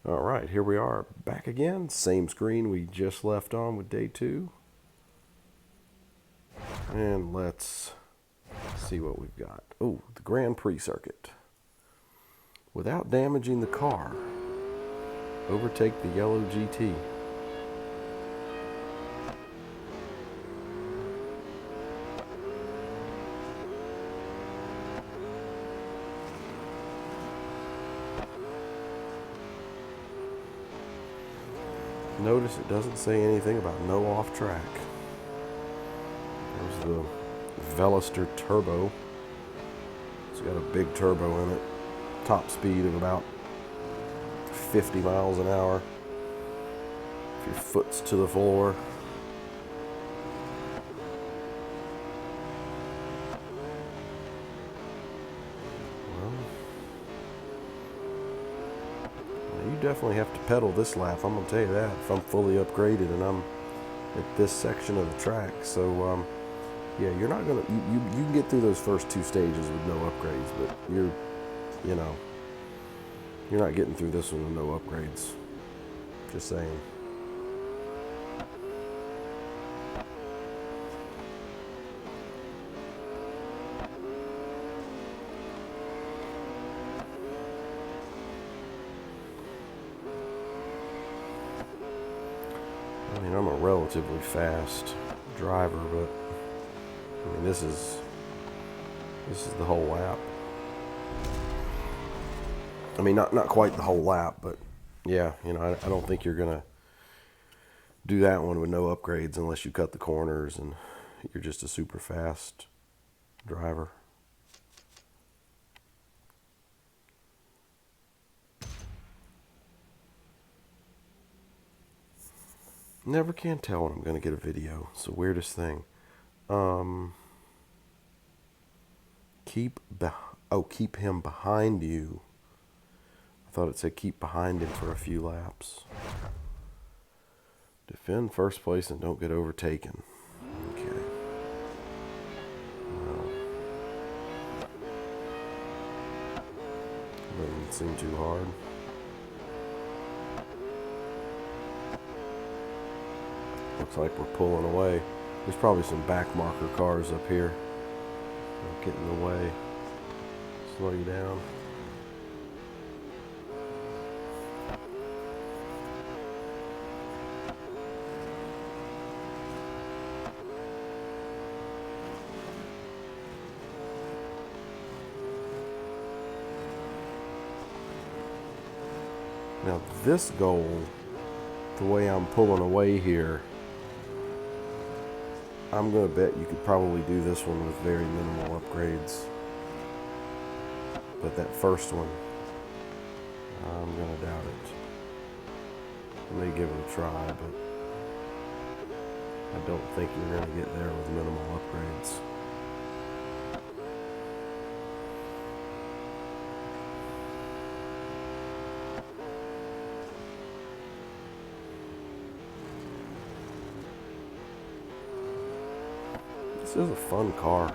All right, here we are back again. Same screen we just left on with day 2. And let's see what we've got. Oh, the Grand Prix circuit. Without damaging the car, overtake the yellow GT. Notice it doesn't say anything about no off track. There's the Veloster Turbo. It's got a big turbo in it. Top speed of about 50 miles an hour. If your foot's to the floor. Well, you definitely have to pedal this lap, I'm going to tell you that, if I'm fully upgraded and I'm at this section of the track. So, yeah, you're not going to, you can get through those first 2 stages with no upgrades, but you're not getting through this one with no upgrades. Just saying. I mean, I'm a relatively fast driver, but I mean, this is the whole lap. I mean, not quite the whole lap, but yeah, I don't think you're gonna do that one with no upgrades unless you cut the corners and you're just a super fast driver. Never can tell when I'm gonna get a video. It's the weirdest thing. Keep him behind you. I thought it said keep behind him for a few laps. Defend first place and don't get overtaken. Okay. Well, doesn't seem too hard. Looks like we're pulling away. There's probably some back marker cars up here. They'll get in the way. Slow you down. Now this goal, the way I'm pulling away here, I'm going to bet you could probably do this one with very minimal upgrades. But that first one, I'm going to doubt it. I may give it a try, but I don't think you're going to get there with minimal upgrades. This is a fun car.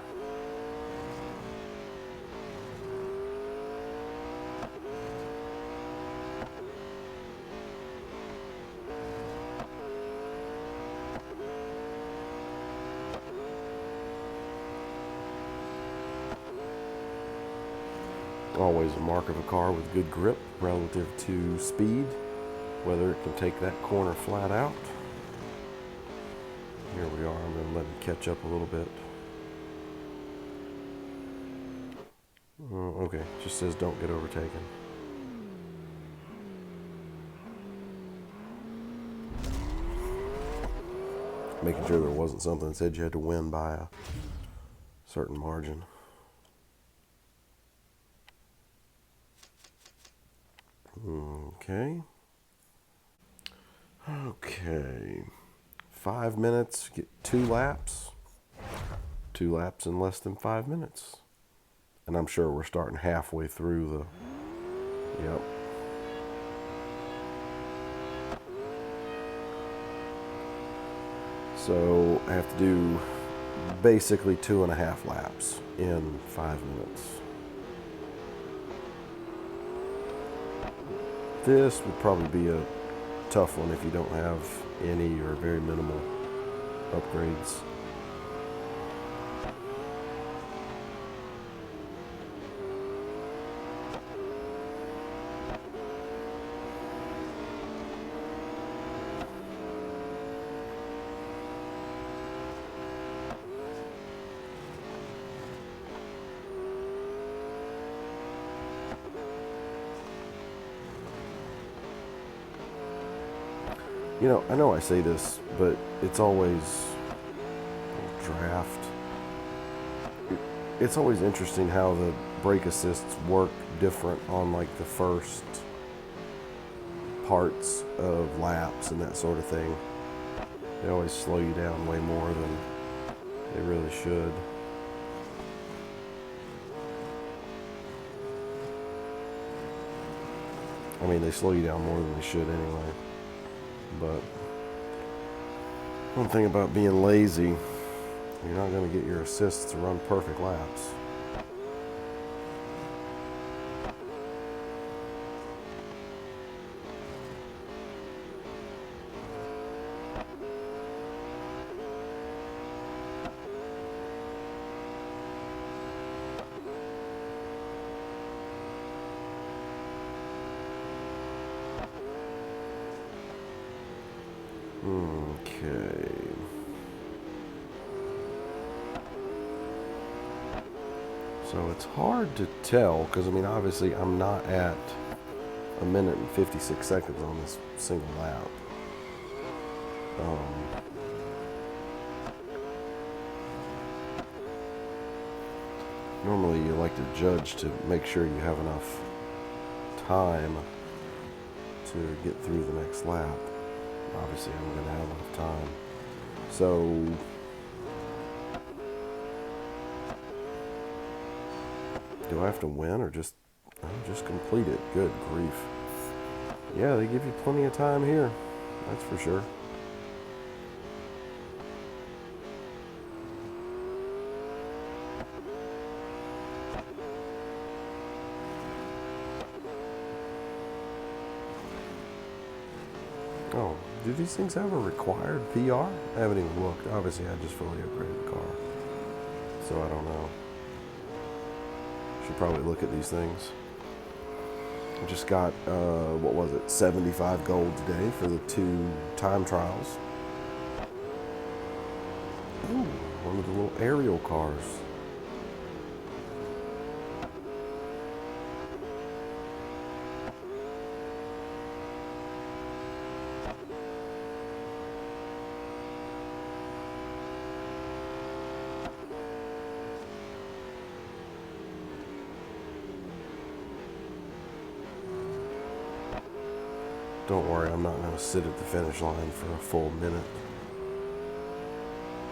Always a mark of a car with good grip relative to speed, whether it can take that corner flat out. Here we are. I'm going to let him catch up a little bit. Okay, just says don't get overtaken. Making sure there wasn't something that said you had to win by a certain margin. Okay. Okay. 5 minutes, get 2 laps. 2 laps in less than 5 minutes. And I'm sure we're starting halfway through the, yep. So I have to do basically 2.5 laps in 5 minutes. This would probably be a tough one if you don't have any or very minimal upgrades. You know, I know I say this, but it's always draft. It's always interesting how the brake assists work different on like the first parts of laps and that sort of thing. They always slow you down way more than they really should. I mean, they slow you down more than they should anyway. But one thing about being lazy, you're not going to get your assists to run perfect laps. Okay. So it's hard to tell because, I mean, obviously I'm not at 1 minute and 56 seconds on this single lap. Normally you like to judge to make sure you have enough time to get through the next lap. Obviously I'm going to have enough time. So do I have to win or just complete it? Good grief. Yeah, they give you plenty of time here. That's for sure. Oh, do these things have a required PR? I haven't even looked. Obviously, I just fully upgraded the car. So I don't know. Should probably look at these things. I just got, what was it, 75 gold today for the 2 time trials. Ooh, one of the little aerial cars. Don't worry, I'm not going to sit at the finish line for a full minute.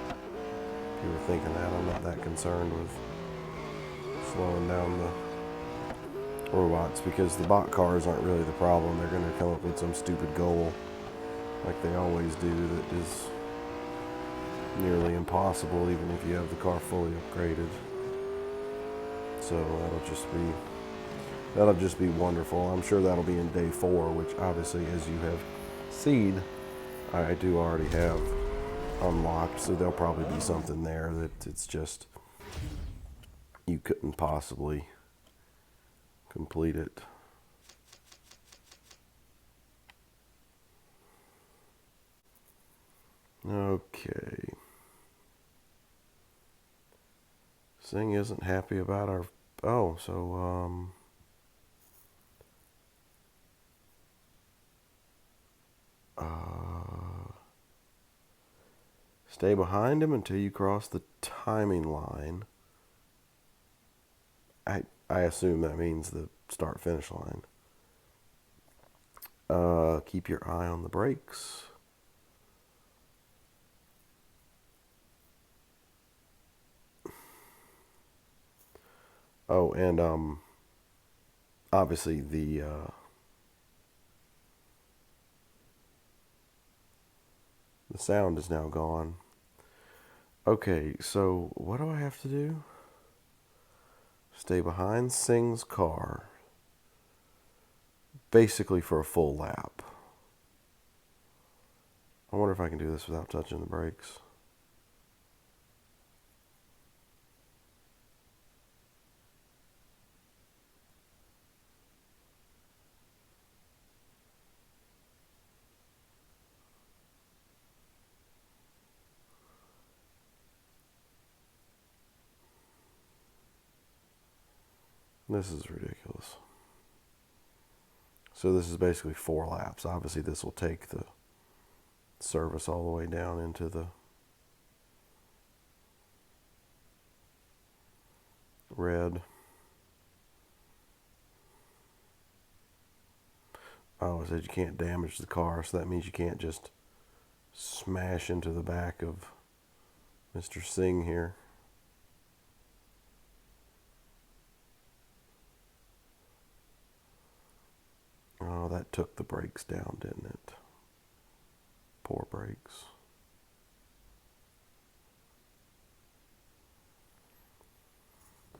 If you were thinking that, I'm not that concerned with slowing down the robots because the bot cars aren't really the problem. They're going to come up with some stupid goal like they always do that is nearly impossible even if you have the car fully upgraded. So that'll just be wonderful. I'm sure that'll be in day 4, which obviously, as you have seen, I do already have unlocked. So there'll probably be something there that it's just you couldn't possibly complete it. Okay. Singh isn't happy about our... Oh, so, stay behind him until you cross the timing line. I assume that means the start-finish line. Keep your eye on the brakes. Oh, and obviously the sound is now gone. Okay, so what do I have to do? Stay behind Singh's car. basically for a full lap. I wonder if I can do this without touching the brakes. This is ridiculous. So this is basically 4 laps. Obviously this will take the service all the way down into the red. Oh, it said you can't damage the car, so that means you can't just smash into the back of Mr. Singh here. Oh, that took the brakes down, didn't it? Poor brakes.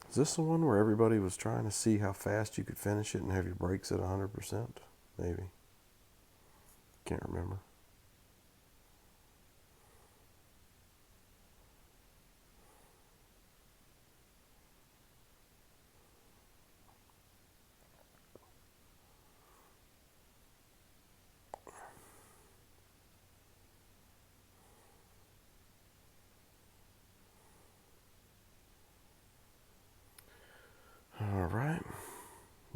Is this the one where everybody was trying to see how fast you could finish it and have your brakes at 100%? Maybe. Can't remember. All right.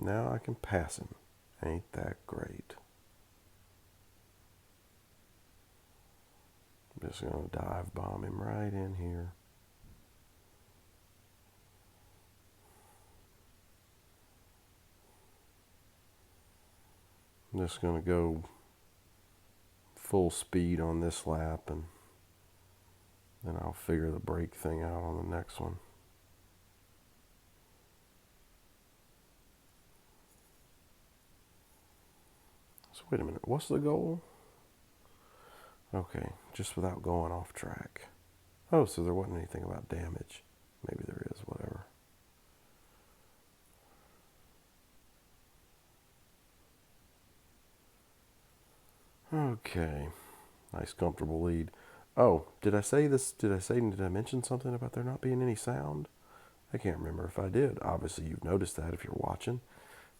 Now I can pass him. Ain't that great? I'm just going to dive bomb him right in here. I'm just going to go full speed on this lap, and then I'll figure the brake thing out on the next one. So wait a minute, what's the goal? Okay, just without going off track. Oh, so there wasn't anything about damage. Maybe there is, whatever. Okay, nice comfortable lead. Oh, did I mention something about there not being any sound? I can't remember if I did. Obviously, you've noticed that if you're watching.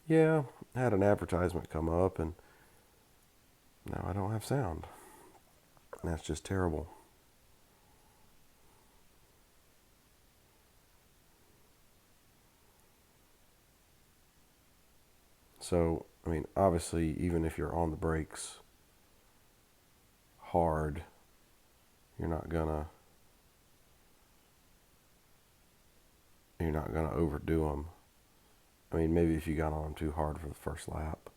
Yeah, I had an advertisement come up, and now I don't have sound. And that's just terrible. So, I mean, obviously, even if you're on the brakes hard, you're not gonna overdo them. I mean, maybe if you got on them too hard for the first lap,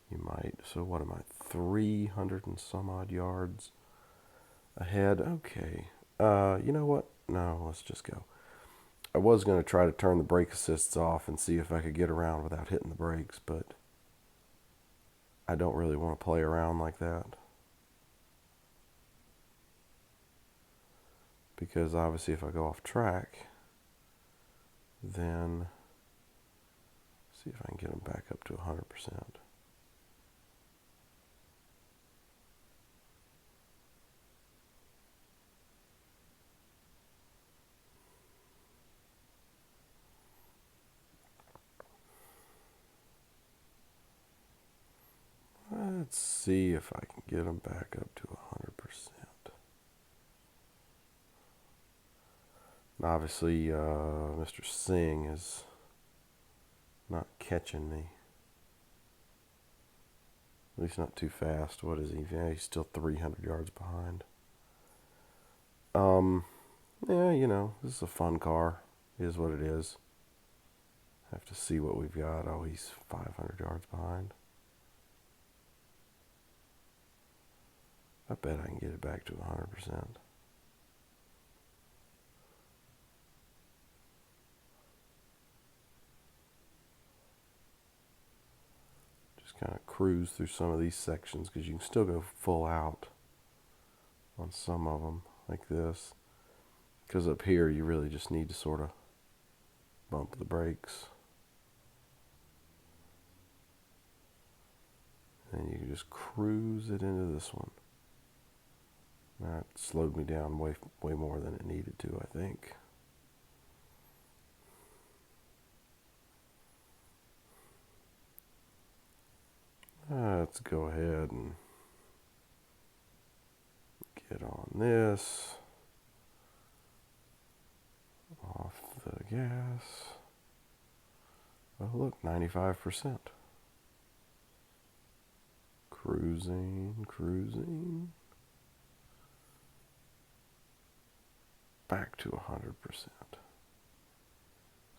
you might. So what am I, 300 and some odd yards ahead? Okay. You know what? No, let's just go. I was going to try to turn the brake assists off and see if I could get around without hitting the brakes, but I don't really want to play around like that. Because obviously if I go off track, then see if I can get them back up to 100%. Let's see if I can get them back up to 100%. And obviously, Mr. Singh is not catching me. At least not too fast. What is he? Yeah, he's still 300 yards behind. Yeah, you know, this is a fun car. It is what it is. Have to see what we've got. Oh, he's 500 yards behind. I bet I can get it back to 100%. Just kind of cruise through some of these sections because you can still go full out on some of them like this. Because up here you really just need to sort of bump the brakes. just cruise it into this one. That slowed me down way more than it needed to, I think. Let's go ahead and get on this. Off the gas. Oh, look, 95%. Cruising. Back to 100%.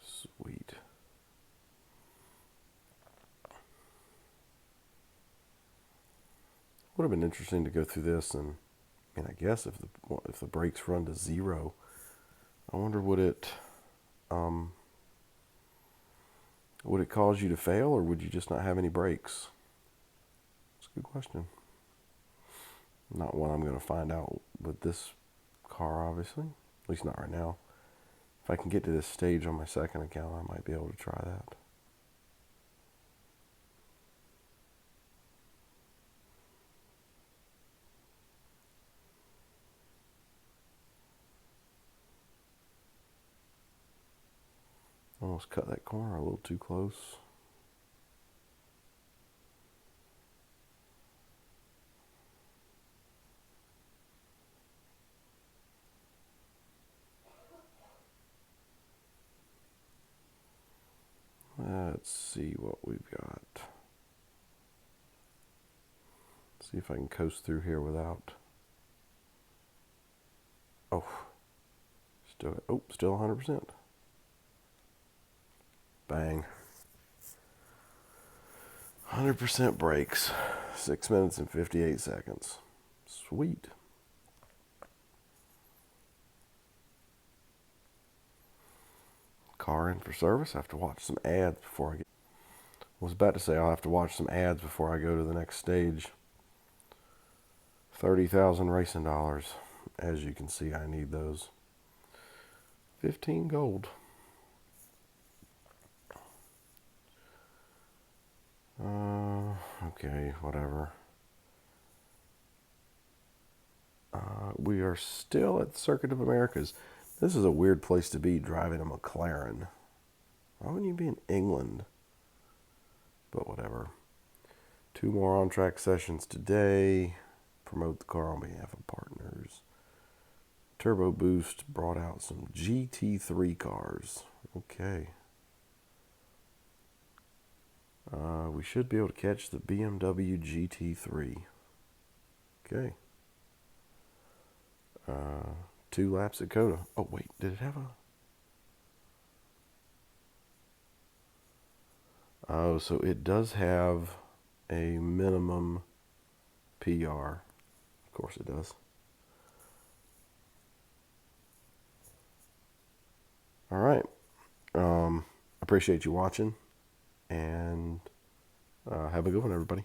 Sweet. Would have been interesting to go through this, and I mean, I guess if the brakes run to 0, I wonder would it cause you to fail, or would you just not have any brakes? It's a good question. Not one I'm going to find out with this car, obviously. At least not right now. If I can get to this stage on my second account, I might be able to try that. Almost cut that corner a little too close. Let's see what we've got. See if I can coast through here without. Oh, still 100%. Bang. 100% brakes. 6 minutes and 58 seconds. Sweet. Car in for service. I have to watch some ads before I get. I was about to say I'll have to watch some ads before I go to the next stage. 30,000 racing dollars. As you can see, I need those. 15 gold. Okay, whatever. We are still at the Circuit of Americas. This is a weird place to be driving a McLaren. Why wouldn't you be in England? But whatever. 2 more on-track sessions today. Promote the car on behalf of partners. Turbo Boost brought out some GT3 cars. Okay. We should be able to catch the BMW GT3. Okay. 2 laps at Coda. Oh, wait. Did it have a... Oh, so it does have a minimum PR. Of course it does. All right. Appreciate you watching, and have a good one, everybody.